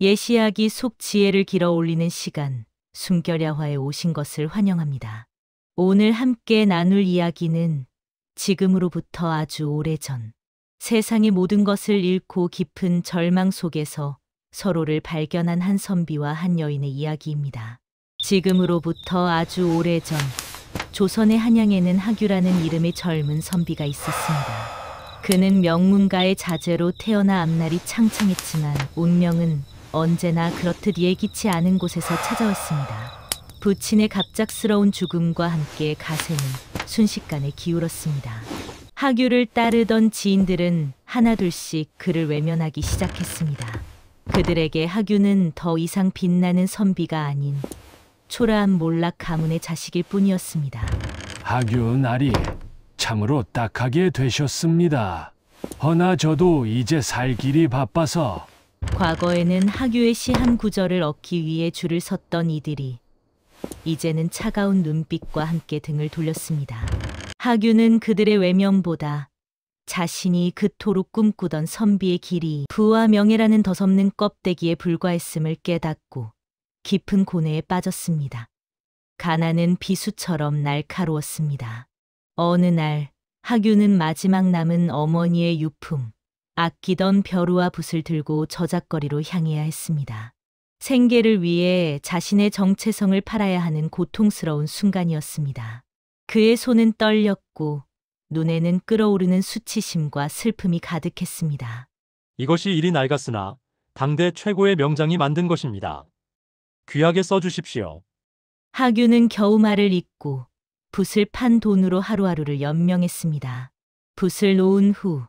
예시하기 속 지혜를 길어 올리는 시간, 숨결야화에 오신 것을 환영합니다. 오늘 함께 나눌 이야기는 지금으로부터 아주 오래전, 세상의 모든 것을 잃고 깊은 절망 속에서 서로를 발견한 한 선비와 한 여인의 이야기입니다. 지금으로부터 아주 오래전, 조선의 한양에는 하규라는 이름의 젊은 선비가 있었습니다. 그는 명문가의 자제로 태어나 앞날이 창창했지만 운명은 언제나 그렇듯 예기치 않은 곳에서 찾아왔습니다. 부친의 갑작스러운 죽음과 함께 가세는 순식간에 기울었습니다. 하규를 따르던 지인들은 하나둘씩 그를 외면하기 시작했습니다. 그들에게 하규는 더 이상 빛나는 선비가 아닌 초라한 몰락 가문의 자식일 뿐이었습니다. 하규 나리, 참으로 딱하게 되셨습니다. 허나 저도 이제 살 길이 바빠서. 과거에는 하규의 시 한 구절을 얻기 위해 줄을 섰던 이들이 이제는 차가운 눈빛과 함께 등을 돌렸습니다. 하규는 그들의 외면보다 자신이 그토록 꿈꾸던 선비의 길이 부와 명예라는 덧없는 껍데기에 불과했음을 깨닫고 깊은 고뇌에 빠졌습니다. 가난은 비수처럼 날카로웠습니다. 어느 날 하규는 마지막 남은 어머니의 유품, 아끼던 벼루와 붓을 들고 저작거리로 향해야 했습니다. 생계를 위해 자신의 정체성을 팔아야 하는 고통스러운 순간이었습니다. 그의 손은 떨렸고 눈에는 끓어오르는 수치심과 슬픔이 가득했습니다. 이것이 이리 낡았으나 당대 최고의 명장이 만든 것입니다. 귀하게 써주십시오. 하규는 겨우 말을 잇고 붓을 판 돈으로 하루하루를 연명했습니다. 붓을 놓은 후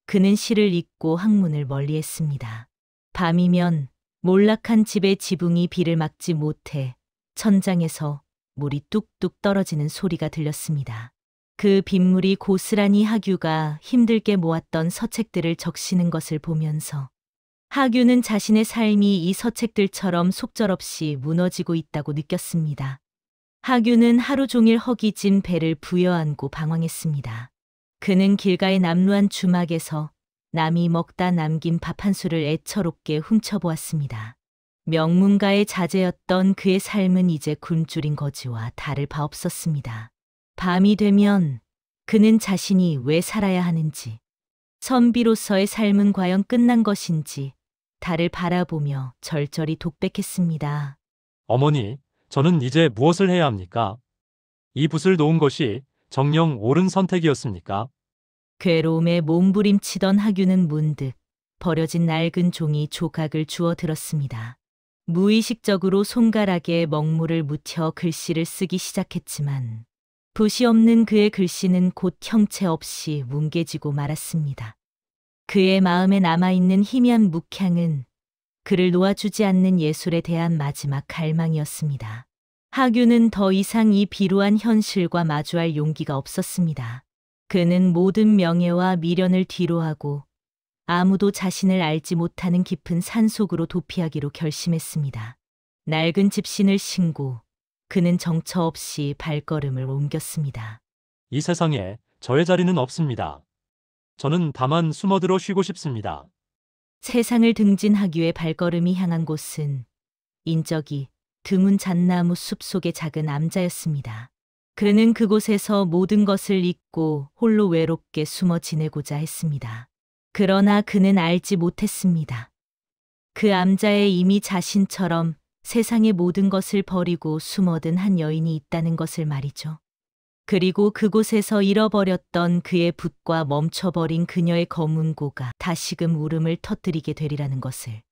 그는 시를 읽고 학문을 멀리했습니다. 밤이면 몰락한 집의 지붕이 비를 막지 못해 천장에서 물이 뚝뚝 떨어지는 소리가 들렸습니다. 그 빗물이 고스란히 하규가 힘들게 모았던 서책들을 적시는 것을 보면서 하규는 자신의 삶이 이 서책들처럼 속절없이 무너지고 있다고 느꼈습니다. 하규는 하루 종일 허기진 배를 부여안고 방황했습니다. 그는 길가의 남루한 주막에서 남이 먹다 남긴 밥 한 술을 애처롭게 훔쳐보았습니다. 명문가의 자제였던 그의 삶은 이제 굶주린 거지와 다를 바 없었습니다. 밤이 되면 그는 자신이 왜 살아야 하는지, 선비로서의 삶은 과연 끝난 것인지 달을 바라보며 절절히 독백했습니다. 어머니, 저는 이제 무엇을 해야 합니까? 이 붓을 놓은 것이 정녕 옳은 선택이었습니까? 괴로움에 몸부림치던 하규는 문득 버려진 낡은 종이 조각을 주워 들었습니다. 무의식적으로 손가락에 먹물을 묻혀 글씨를 쓰기 시작했지만 붓이 없는 그의 글씨는 곧 형체 없이 뭉개지고 말았습니다. 그의 마음에 남아있는 희미한 묵향은 그를 놓아주지 않는 예술에 대한 마지막 갈망이었습니다. 하규는 더 이상 이 비루한 현실과 마주할 용기가 없었습니다. 그는 모든 명예와 미련을 뒤로하고 아무도 자신을 알지 못하는 깊은 산속으로 도피하기로 결심했습니다. 낡은 집신을 신고 그는 정처 없이 발걸음을 옮겼습니다. 이 세상에 저의 자리는 없습니다. 저는 다만 숨어들어 쉬고 싶습니다. 세상을 등진 하규의 발걸음이 향한 곳은 인적이 드문 잣나무 숲 속의 작은 암자였습니다. 그는 그곳에서 모든 것을 잊고 홀로 외롭게 숨어 지내고자 했습니다. 그러나 그는 알지 못했습니다. 그 암자에 이미 자신처럼 세상의 모든 것을 버리고 숨어든 한 여인이 있다는 것을 말이죠. 그리고 그곳에서 잃어버렸던 그의 붓과 멈춰버린 그녀의 검은고가 다시금 울음을 터뜨리게 되리라는 것을.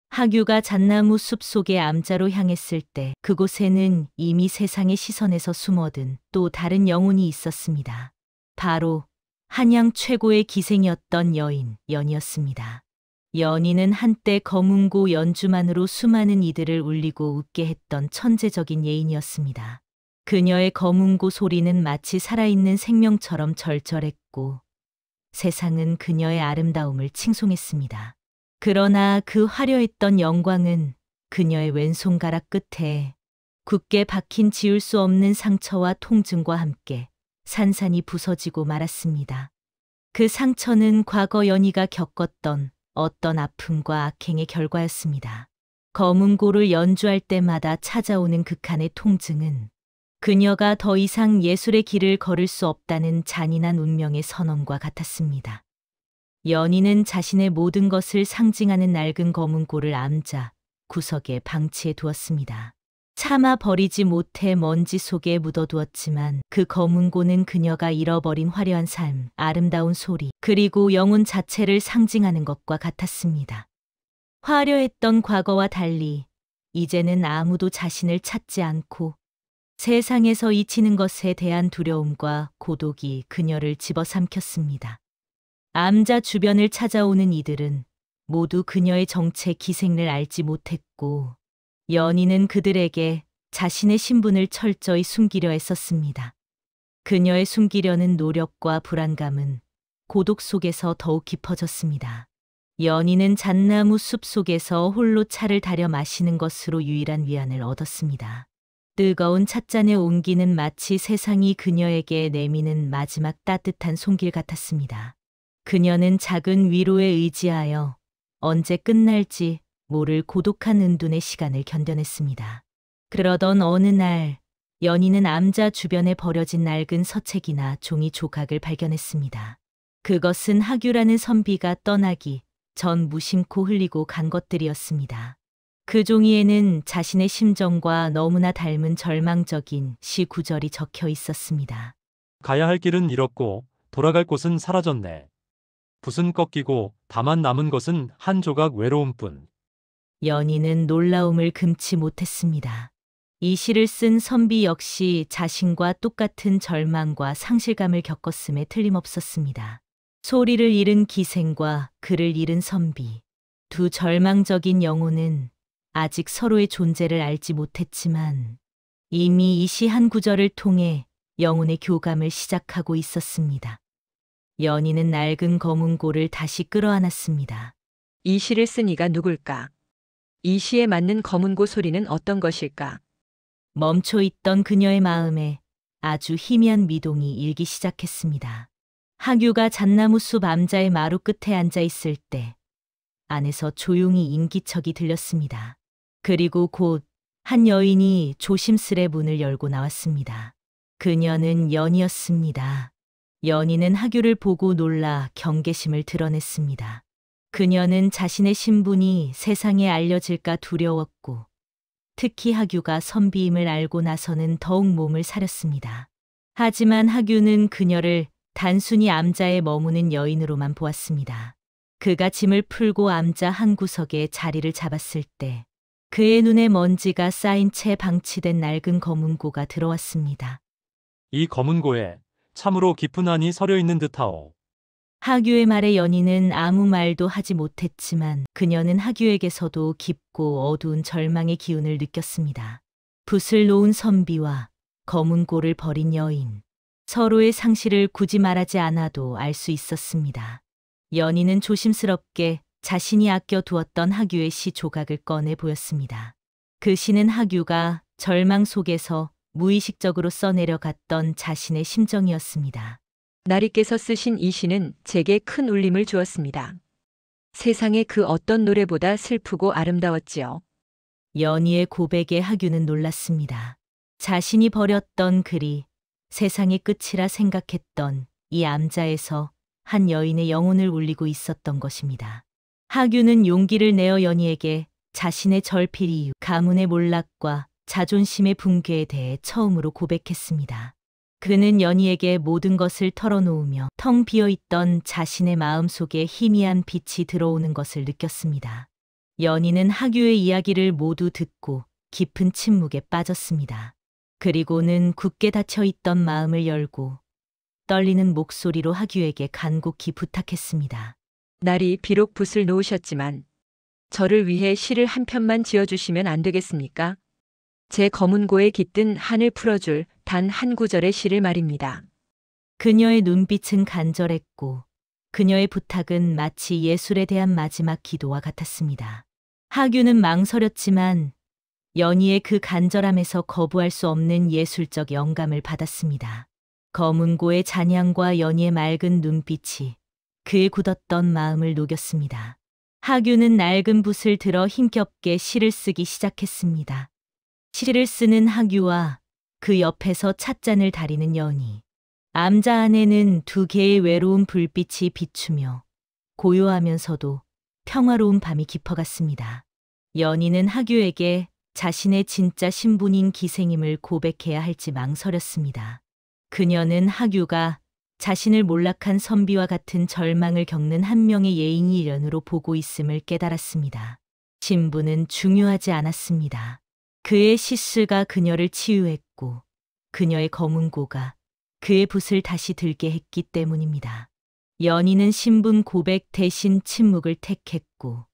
하규가 잣나무 숲 속의 암자로 향했을 때 그곳에는 이미 세상의 시선에서 숨어든 또 다른 영혼이 있었습니다. 바로 한양 최고의 기생이었던 여인, 연이었습니다. 연희는 한때 검은고 연주만으로 수많은 이들을 울리고 웃게 했던 천재적인 예인이었습니다. 그녀의 검은고 소리는 마치 살아있는 생명처럼 절절했고 세상은 그녀의 아름다움을 칭송했습니다. 그러나 그 화려했던 영광은 그녀의 왼손가락 끝에 굳게 박힌 지울 수 없는 상처와 통증과 함께 산산이 부서지고 말았습니다. 그 상처는 과거 연희가 겪었던 어떤 아픔과 악행의 결과였습니다. 검은고를 연주할 때마다 찾아오는 극한의 통증은 그녀가 더 이상 예술의 길을 걸을 수 없다는 잔인한 운명의 선언과 같았습니다. 연희는 자신의 모든 것을 상징하는 낡은 검은고를 암자 구석에 방치해 두었습니다. 차마 버리지 못해 먼지 속에 묻어두었지만 그 검은고는 그녀가 잃어버린 화려한 삶, 아름다운 소리, 그리고 영혼 자체를 상징하는 것과 같았습니다. 화려했던 과거와 달리 이제는 아무도 자신을 찾지 않고 세상에서 잊히는 것에 대한 두려움과 고독이 그녀를 집어삼켰습니다. 암자 주변을 찾아오는 이들은 모두 그녀의 정체 기생을 알지 못했고 연희는 그들에게 자신의 신분을 철저히 숨기려 했었습니다. 그녀의 숨기려는 노력과 불안감은 고독 속에서 더욱 깊어졌습니다. 연희는 잣나무 숲 속에서 홀로 차를 다려 마시는 것으로 유일한 위안을 얻었습니다. 뜨거운 찻잔의 온기는 마치 세상이 그녀에게 내미는 마지막 따뜻한 손길 같았습니다. 그녀는 작은 위로에 의지하여 언제 끝날지 모를 고독한 은둔의 시간을 견뎌냈습니다. 그러던 어느 날 연희는 암자 주변에 버려진 낡은 서책이나 종이 조각을 발견했습니다. 그것은 하규라는 선비가 떠나기 전 무심코 흘리고 간 것들이었습니다. 그 종이에는 자신의 심정과 너무나 닮은 절망적인 시 구절이 적혀 있었습니다. 가야 할 길은 잃었고 돌아갈 곳은 사라졌네. 붓은 꺾이고 다만 남은 것은 한 조각 외로움뿐. 연희는 놀라움을 금치 못했습니다. 이 시를 쓴 선비 역시 자신과 똑같은 절망과 상실감을 겪었음에 틀림없었습니다. 소리를 잃은 기생과 글을 잃은 선비. 두 절망적인 영혼은 아직 서로의 존재를 알지 못했지만 이미 이 시 한 구절을 통해 영혼의 교감을 시작하고 있었습니다. 연희는 낡은 검은고를 다시 끌어안았습니다. 이 시를 쓴 이가 누굴까? 이 시에 맞는 검은고 소리는 어떤 것일까? 멈춰 있던 그녀의 마음에 아주 희미한 미동이 일기 시작했습니다. 하규가 잣나무 숲 암자의 마루 끝에 앉아 있을 때 안에서 조용히 인기척이 들렸습니다. 그리고 곧 한 여인이 조심스레 문을 열고 나왔습니다. 그녀는 연희였습니다. 연희는 하규를 보고 놀라 경계심을 드러냈습니다. 그녀는 자신의 신분이 세상에 알려질까 두려웠고 특히 하규가 선비임을 알고 나서는 더욱 몸을 사렸습니다. 하지만 하규는 그녀를 단순히 암자에 머무는 여인으로만 보았습니다. 그가 짐을 풀고 암자 한 구석에 자리를 잡았을 때 그의 눈에 먼지가 쌓인 채 방치된 낡은 검은고가 들어왔습니다. 이 검은고에 참으로 깊은 한이 서려 있는 듯하오. 하규의 말에 연희는 아무 말도 하지 못했지만 그녀는 하규에게서도 깊고 어두운 절망의 기운을 느꼈습니다. 붓을 놓은 선비와 검은고를 버린 여인. 서로의 상실을 굳이 말하지 않아도 알 수 있었습니다. 연희는 조심스럽게 자신이 아껴두었던 하규의 시 조각을 꺼내 보였습니다. 그 시는 하규가 절망 속에서 무의식적으로 써내려갔던 자신의 심정이었습니다. 나리께서 쓰신 이 시는 제게 큰 울림을 주었습니다. 세상의 그 어떤 노래보다 슬프고 아름다웠지요. 연희의 고백에 하규는 놀랐습니다. 자신이 버렸던 글이 세상의 끝이라 생각했던 이 암자에서 한 여인의 영혼을 울리고 있었던 것입니다. 하규는 용기를 내어 연희에게 자신의 절필 이유, 가문의 몰락과 자존심의 붕괴에 대해 처음으로 고백했습니다. 그는 연희에게 모든 것을 털어놓으며 텅 비어있던 자신의 마음속에 희미한 빛이 들어오는 것을 느꼈습니다. 연희는 하규의 이야기를 모두 듣고 깊은 침묵에 빠졌습니다. 그리고는 굳게 닫혀있던 마음을 열고 떨리는 목소리로 하규에게 간곡히 부탁했습니다. 나리 비록 붓을 놓으셨지만 저를 위해 시를 한 편만 지어주시면 안 되겠습니까? 제 검은고에 깃든 한을 풀어줄 단 한 구절의 시를 말입니다. 그녀의 눈빛은 간절했고 그녀의 부탁은 마치 예술에 대한 마지막 기도와 같았습니다. 하규는 망설였지만 연희의 그 간절함에서 거부할 수 없는 예술적 영감을 받았습니다. 검은고의 잔향과 연희의 맑은 눈빛이 그의 굳었던 마음을 녹였습니다. 하규는 낡은 붓을 들어 힘겹게 시를 쓰기 시작했습니다. 시를 쓰는 하규와 그 옆에서 찻잔을 다리는 연희. 암자 안에는 두 개의 외로운 불빛이 비추며 고요하면서도 평화로운 밤이 깊어갔습니다. 연희는 하규에게 자신의 진짜 신분인 기생임을 고백해야 할지 망설였습니다. 그녀는 하규가 자신을 몰락한 선비와 같은 절망을 겪는 한 명의 예인이 일련으로 보고 있음을 깨달았습니다. 신분은 중요하지 않았습니다. 그의 시스가 그녀를 치유했고 그녀의 검은고가 그의 붓을 다시 들게 했기 때문입니다. 연희는 신분 고백 대신 침묵을 택했고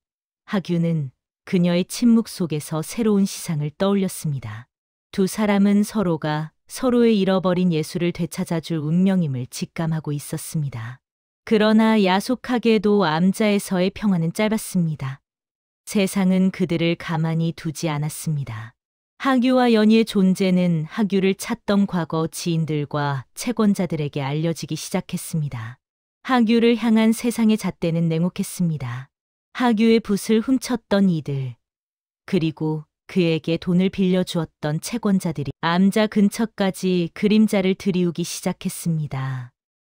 하규는 그녀의 침묵 속에서 새로운 시상을 떠올렸습니다. 두 사람은 서로가 서로의 잃어버린 예술을 되찾아줄 운명임을 직감하고 있었습니다. 그러나 야속하게도 암자에서의 평화는 짧았습니다. 세상은 그들을 가만히 두지 않았습니다. 하규와 연희의 존재는 하규를 찾던 과거 지인들과 채권자들에게 알려지기 시작했습니다. 하규를 향한 세상의 잣대는 냉혹했습니다. 하규의 붓을 훔쳤던 이들, 그리고 그에게 돈을 빌려주었던 채권자들이 암자 근처까지 그림자를 들이우기 시작했습니다.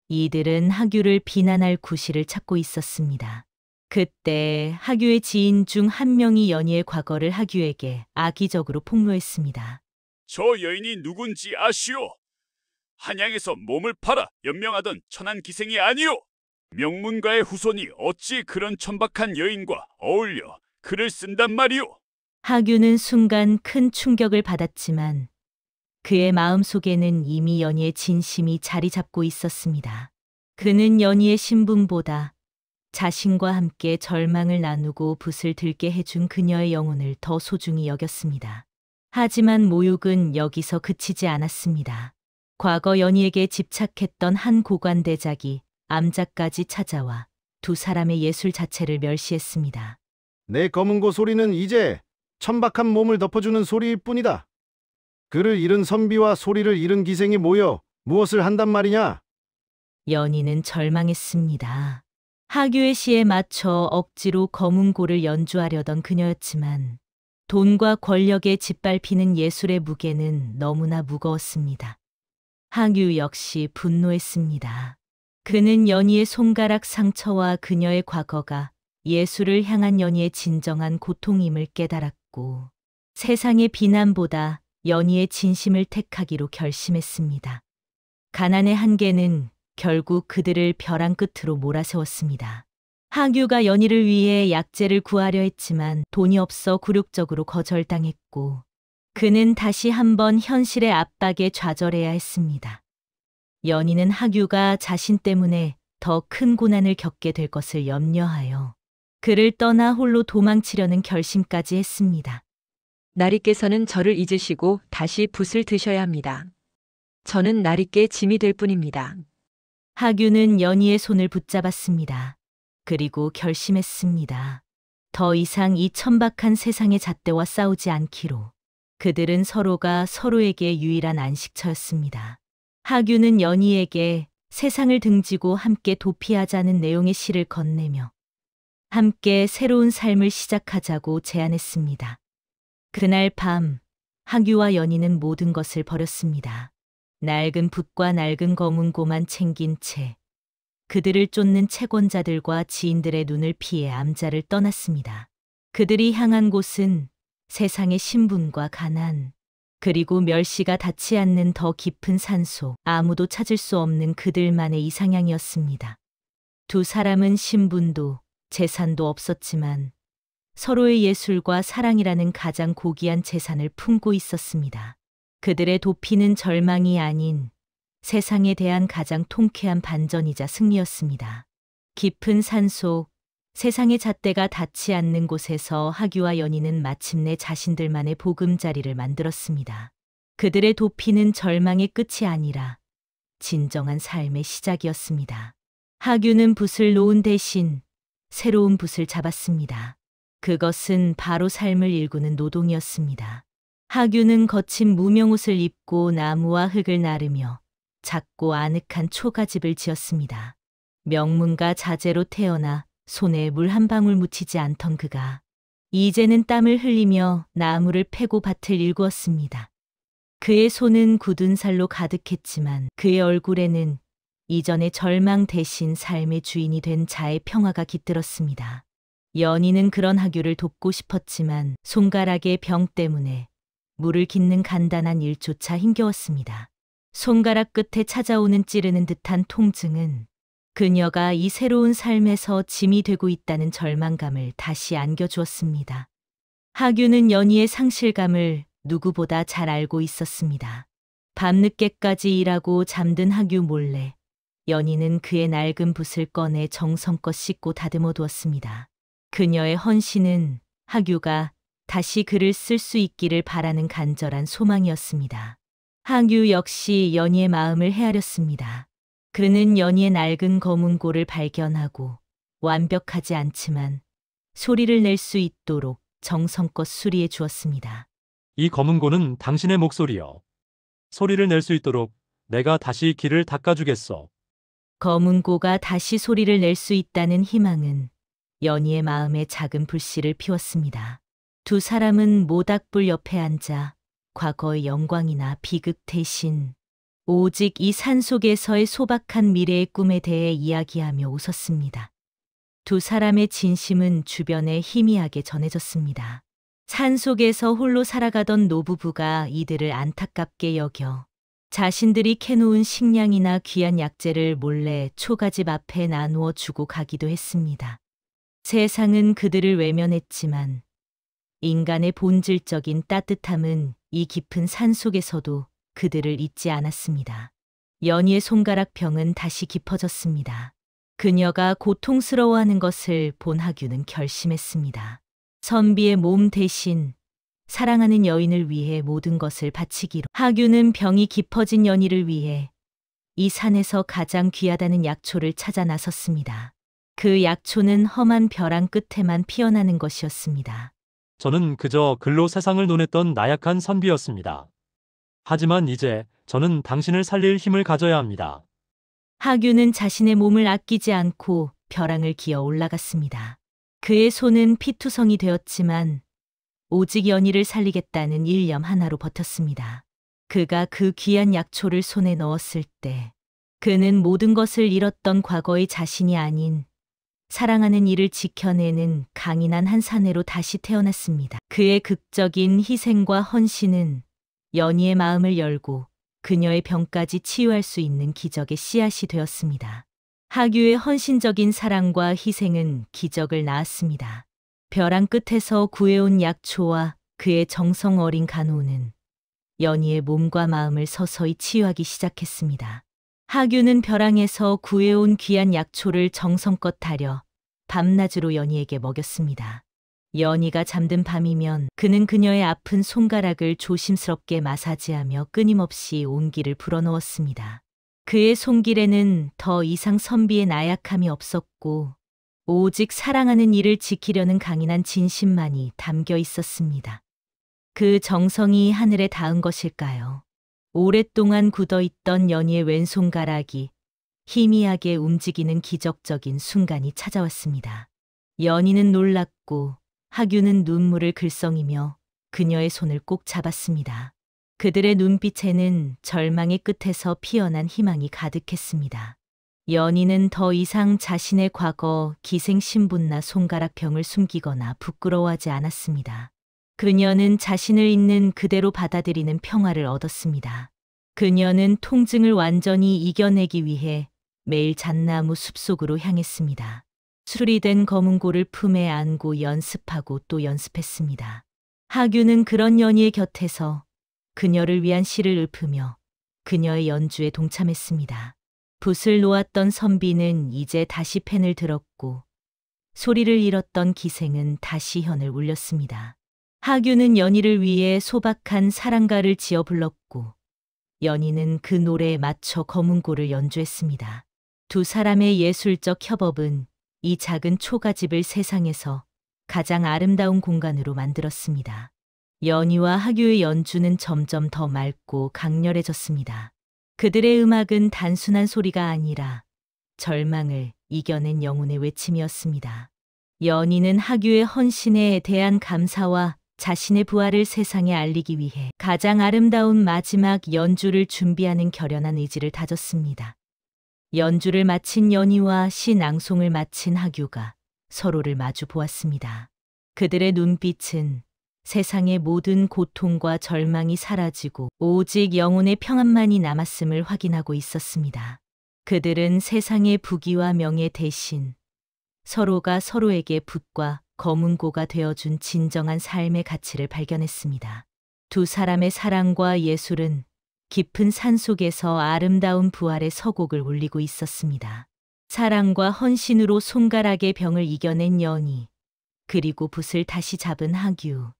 이들은 하규를 비난할 구실을 찾고 있었습니다. 그때 하규의 지인 중 한 명이 연희의 과거를 하규에게 악의적으로 폭로했습니다. 저 여인이 누군지 아시오? 한양에서 몸을 팔아 연명하던 천한 기생이 아니오. 명문가의 후손이 어찌 그런 천박한 여인과 어울려 글을 쓴단 말이오. 하규는 순간 큰 충격을 받았지만 그의 마음속에는 이미 연희의 진심이 자리 잡고 있었습니다. 그는 연희의 신분보다 자신과 함께 절망을 나누고 붓을 들게 해준 그녀의 영혼을 더 소중히 여겼습니다. 하지만 모욕은 여기서 그치지 않았습니다. 과거 연희에게 집착했던 한 고관대작이 암자까지 찾아와 두 사람의 예술 자체를 멸시했습니다. 내 검은고 소리는 이제 천박한 몸을 덮어주는 소리일 뿐이다. 그를 잃은 선비와 소리를 잃은 기생이 모여 무엇을 한단 말이냐? 연희는 절망했습니다. 하규의 시에 맞춰 억지로 검은고를 연주하려던 그녀였지만 돈과 권력에 짓밟히는 예술의 무게는 너무나 무거웠습니다. 하규 역시 분노했습니다. 그는 연희의 손가락 상처와 그녀의 과거가 예술을 향한 연희의 진정한 고통임을 깨달았고 세상의 비난보다 연희의 진심을 택하기로 결심했습니다. 가난의 한계는 결국 그들을 벼랑 끝으로 몰아세웠습니다. 하규가 연희를 위해 약재를 구하려 했지만 돈이 없어 굴욕적으로 거절당했고 그는 다시 한번 현실의 압박에 좌절해야 했습니다. 연희는 하규가 자신 때문에 더 큰 고난을 겪게 될 것을 염려하여 그를 떠나 홀로 도망치려는 결심까지 했습니다. 나리께서는 저를 잊으시고 다시 붓을 드셔야 합니다. 저는 나리께 짐이 될 뿐입니다. 하규는 연희의 손을 붙잡았습니다. 그리고 결심했습니다. 더 이상 이 천박한 세상의 잣대와 싸우지 않기로. 그들은 서로가 서로에게 유일한 안식처였습니다. 하규는 연희에게 세상을 등지고 함께 도피하자는 내용의 시를 건네며 함께 새로운 삶을 시작하자고 제안했습니다. 그날 밤 하규와 연희는 모든 것을 버렸습니다. 낡은 붓과 낡은 검은고만 챙긴 채 그들을 쫓는 채권자들과 지인들의 눈을 피해 암자를 떠났습니다. 그들이 향한 곳은 세상의 신분과 가난, 그리고 멸시가 닿지 않는 더 깊은 산소, 아무도 찾을 수 없는 그들만의 이상향이었습니다. 두 사람은 신분도 재산도 없었지만 서로의 예술과 사랑이라는 가장 고귀한 재산을 품고 있었습니다. 그들의 도피는 절망이 아닌 세상에 대한 가장 통쾌한 반전이자 승리였습니다. 깊은 산속, 세상의 잣대가 닿지 않는 곳에서 하규와 연희는 마침내 자신들만의 보금자리를 만들었습니다. 그들의 도피는 절망의 끝이 아니라 진정한 삶의 시작이었습니다. 하규는 붓을 놓은 대신 새로운 붓을 잡았습니다. 그것은 바로 삶을 일구는 노동이었습니다. 하규는 거친 무명옷을 입고 나무와 흙을 나르며 작고 아늑한 초가집을 지었습니다. 명문가 자제로 태어나 손에 물 한 방울 묻히지 않던 그가 이제는 땀을 흘리며 나무를 패고 밭을 일구었습니다. 그의 손은 굳은 살로 가득했지만 그의 얼굴에는 이전의 절망 대신 삶의 주인이 된 자의 평화가 깃들었습니다. 연희는 그런 하규를 돕고 싶었지만 손가락의 병 때문에 물을 깃는 간단한 일조차 힘겨웠습니다. 손가락 끝에 찾아오는 찌르는 듯한 통증은 그녀가 이 새로운 삶에서 짐이 되고 있다는 절망감을 다시 안겨주었습니다. 하규는 연희의 상실감을 누구보다 잘 알고 있었습니다. 밤늦게까지 일하고 잠든 하규 몰래 연희는 그의 낡은 붓을 꺼내 정성껏 씻고 다듬어 두었습니다. 그녀의 헌신은 하규가 다시 글을 쓸 수 있기를 바라는 간절한 소망이었습니다. 하규 역시 연희의 마음을 헤아렸습니다. 그는 연희의 낡은 검은고를 발견하고 완벽하지 않지만 소리를 낼 수 있도록 정성껏 수리해 주었습니다. 이 검은고는 당신의 목소리여. 소리를 낼 수 있도록 내가 다시 길을 닦아주겠소. 검은고가 다시 소리를 낼 수 있다는 희망은 연희의 마음에 작은 불씨를 피웠습니다. 두 사람은 모닥불 옆에 앉아 과거의 영광이나 비극 대신 오직 이 산속에서의 소박한 미래의 꿈에 대해 이야기하며 웃었습니다. 두 사람의 진심은 주변에 희미하게 전해졌습니다. 산속에서 홀로 살아가던 노부부가 이들을 안타깝게 여겨 자신들이 캐놓은 식량이나 귀한 약재를 몰래 초가집 앞에 나누어 주고 가기도 했습니다. 세상은 그들을 외면했지만 인간의 본질적인 따뜻함은 이 깊은 산속에서도 그들을 잊지 않았습니다. 연희의 손가락 병은 다시 깊어졌습니다. 그녀가 고통스러워하는 것을 본 하규는 결심했습니다. 선비의 몸 대신 사랑하는 여인을 위해 모든 것을 바치기로. 하규는 병이 깊어진 연희를 위해 이 산에서 가장 귀하다는 약초를 찾아 나섰습니다. 그 약초는 험한 벼랑 끝에만 피어나는 것이었습니다. 저는 그저 글로 세상을 논했던 나약한 선비였습니다. 하지만 이제 저는 당신을 살릴 힘을 가져야 합니다. 하규는 자신의 몸을 아끼지 않고 벼랑을 기어 올라갔습니다. 그의 손은 피투성이 되었지만 오직 연희를 살리겠다는 일념 하나로 버텼습니다. 그가 그 귀한 약초를 손에 넣었을 때 그는 모든 것을 잃었던 과거의 자신이 아닌 사랑하는 이를 지켜내는 강인한 한 사내로 다시 태어났습니다. 그의 극적인 희생과 헌신은 연희의 마음을 열고 그녀의 병까지 치유할 수 있는 기적의 씨앗이 되었습니다. 하규의 헌신적인 사랑과 희생은 기적을 낳았습니다. 벼랑 끝에서 구해온 약초와 그의 정성 어린 간호는 연희의 몸과 마음을 서서히 치유하기 시작했습니다. 하규는 벼랑에서 구해온 귀한 약초를 정성껏 다려 밤낮으로 연희에게 먹였습니다. 연희가 잠든 밤이면 그는 그녀의 아픈 손가락을 조심스럽게 마사지하며 끊임없이 온기를 불어넣었습니다. 그의 손길에는 더 이상 선비의 나약함이 없었고 오직 사랑하는 이를 지키려는 강인한 진심만이 담겨 있었습니다. 그 정성이 하늘에 닿은 것일까요? 오랫동안 굳어있던 연희의 왼손가락이 희미하게 움직이는 기적적인 순간이 찾아왔습니다. 연희는 놀랐고 하규는 눈물을 글썽이며 그녀의 손을 꼭 잡았습니다. 그들의 눈빛에는 절망의 끝에서 피어난 희망이 가득했습니다. 연희는 더 이상 자신의 과거 기생신분나 손가락병을 숨기거나 부끄러워하지 않았습니다. 그녀는 자신을 있는 그대로 받아들이는 평화를 얻었습니다. 그녀는 통증을 완전히 이겨내기 위해 매일 잣나무 숲속으로 향했습니다. 수리된 검은고를 품에 안고 연습하고 또 연습했습니다. 하규는 그런 연희의 곁에서 그녀를 위한 시를 읊으며 그녀의 연주에 동참했습니다. 붓을 놓았던 선비는 이제 다시 펜을 들었고 소리를 잃었던 기생은 다시 현을 울렸습니다. 하규는 연희를 위해 소박한 사랑가를 지어 불렀고 연희는 그 노래에 맞춰 검은고를 연주했습니다. 두 사람의 예술적 협업은 이 작은 초가집을 세상에서 가장 아름다운 공간으로 만들었습니다. 연희와 하규의 연주는 점점 더 맑고 강렬해졌습니다. 그들의 음악은 단순한 소리가 아니라 절망을 이겨낸 영혼의 외침이었습니다. 연희는 하규의 헌신에 대한 감사와 자신의 부활을 세상에 알리기 위해 가장 아름다운 마지막 연주를 준비하는 결연한 의지를 다졌습니다. 연주를 마친 연희와 시 낭송을 마친 하규가 서로를 마주 보았습니다. 그들의 눈빛은 세상의 모든 고통과 절망이 사라지고 오직 영혼의 평안만이 남았음을 확인하고 있었습니다. 그들은 세상의 부귀와 명예 대신 서로가 서로에게 붓과 검은고가 되어준 진정한 삶의 가치를 발견했습니다. 두 사람의 사랑과 예술은 깊은 산속에서 아름다운 부활의 서곡을 울리고 있었습니다. 사랑과 헌신으로 손가락의 병을 이겨낸 연희, 그리고 붓을 다시 잡은 하규.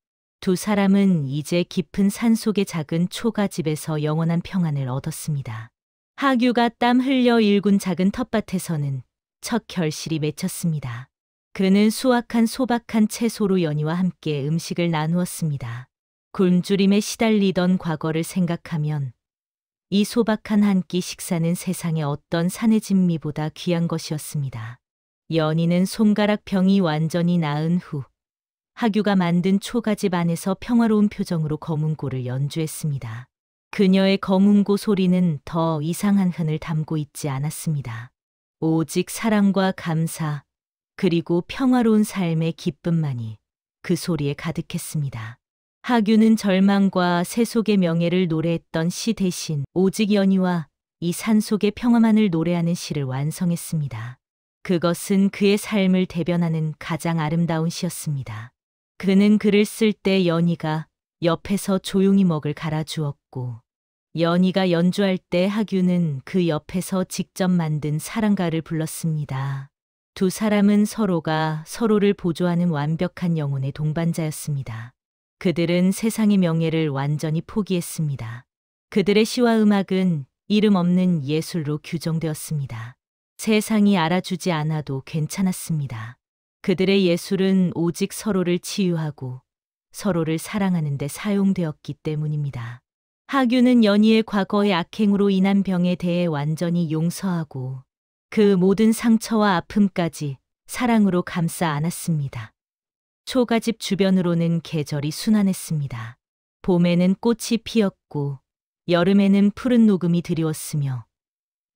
두 사람은 이제 깊은 산속의 작은 초가집에서 영원한 평안을 얻었습니다. 하규가 땀 흘려 일군 작은 텃밭에서는 첫 결실이 맺혔습니다. 그는 수확한 소박한 채소로 연희와 함께 음식을 나누었습니다. 굶주림에 시달리던 과거를 생각하면 이 소박한 한 끼 식사는 세상의 어떤 산의 진미보다 귀한 것이었습니다. 연희는 손가락 병이 완전히 나은 후 하규가 만든 초가집 안에서 평화로운 표정으로 검은고를 연주했습니다. 그녀의 검은고 소리는 더 이상한 흔을 담고 있지 않았습니다. 오직 사랑과 감사, 그리고 평화로운 삶의 기쁨만이 그 소리에 가득했습니다. 하규는 절망과 세속의 명예를 노래했던 시 대신 오직 연희와 이 산속의 평화만을 노래하는 시를 완성했습니다. 그것은 그의 삶을 대변하는 가장 아름다운 시였습니다. 그는 글을 쓸 때 연희가 옆에서 조용히 먹을 갈아주었고, 연희가 연주할 때 하규는 그 옆에서 직접 만든 사랑가를 불렀습니다. 두 사람은 서로가 서로를 보조하는 완벽한 영혼의 동반자였습니다. 그들은 세상의 명예를 완전히 포기했습니다. 그들의 시와 음악은 이름 없는 예술로 규정되었습니다. 세상이 알아주지 않아도 괜찮았습니다. 그들의 예술은 오직 서로를 치유하고 서로를 사랑하는 데 사용되었기 때문입니다. 하규는 연희의 과거의 악행으로 인한 병에 대해 완전히 용서하고 그 모든 상처와 아픔까지 사랑으로 감싸 안았습니다. 초가집 주변으로는 계절이 순환했습니다. 봄에는 꽃이 피었고 여름에는 푸른 녹음이 드리웠으며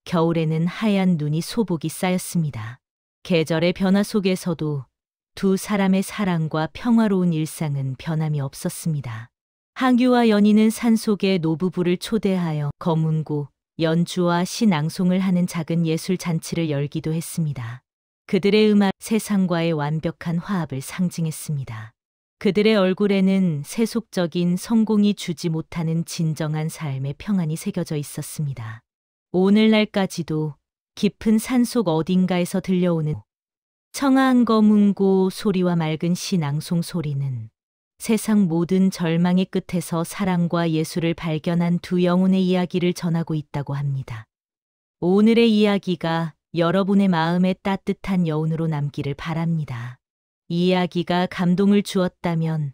겨울에는 하얀 눈이 소복이 쌓였습니다. 계절의 변화 속에서도 두 사람의 사랑과 평화로운 일상은 변함이 없었습니다. 하규와 연희는 산속의 노부부를 초대하여 검은고, 연주와 시 낭송을 하는 작은 예술 잔치를 열기도 했습니다. 그들의 음악 세상과의 완벽한 화합을 상징했습니다. 그들의 얼굴에는 세속적인 성공이 주지 못하는 진정한 삶의 평안이 새겨져 있었습니다. 오늘날까지도 깊은 산속 어딘가에서 들려오는 청아한 검은고 소리와 맑은 시 낭송 소리는 세상 모든 절망의 끝에서 사랑과 예술을 발견한 두 영혼의 이야기를 전하고 있다고 합니다. 오늘의 이야기가 여러분의 마음에 따뜻한 여운으로 남기를 바랍니다. 이 이야기가 감동을 주었다면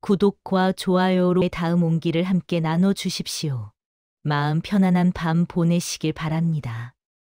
구독과 좋아요로 다음 온기를 함께 나눠주십시오. 마음 편안한 밤 보내시길 바랍니다.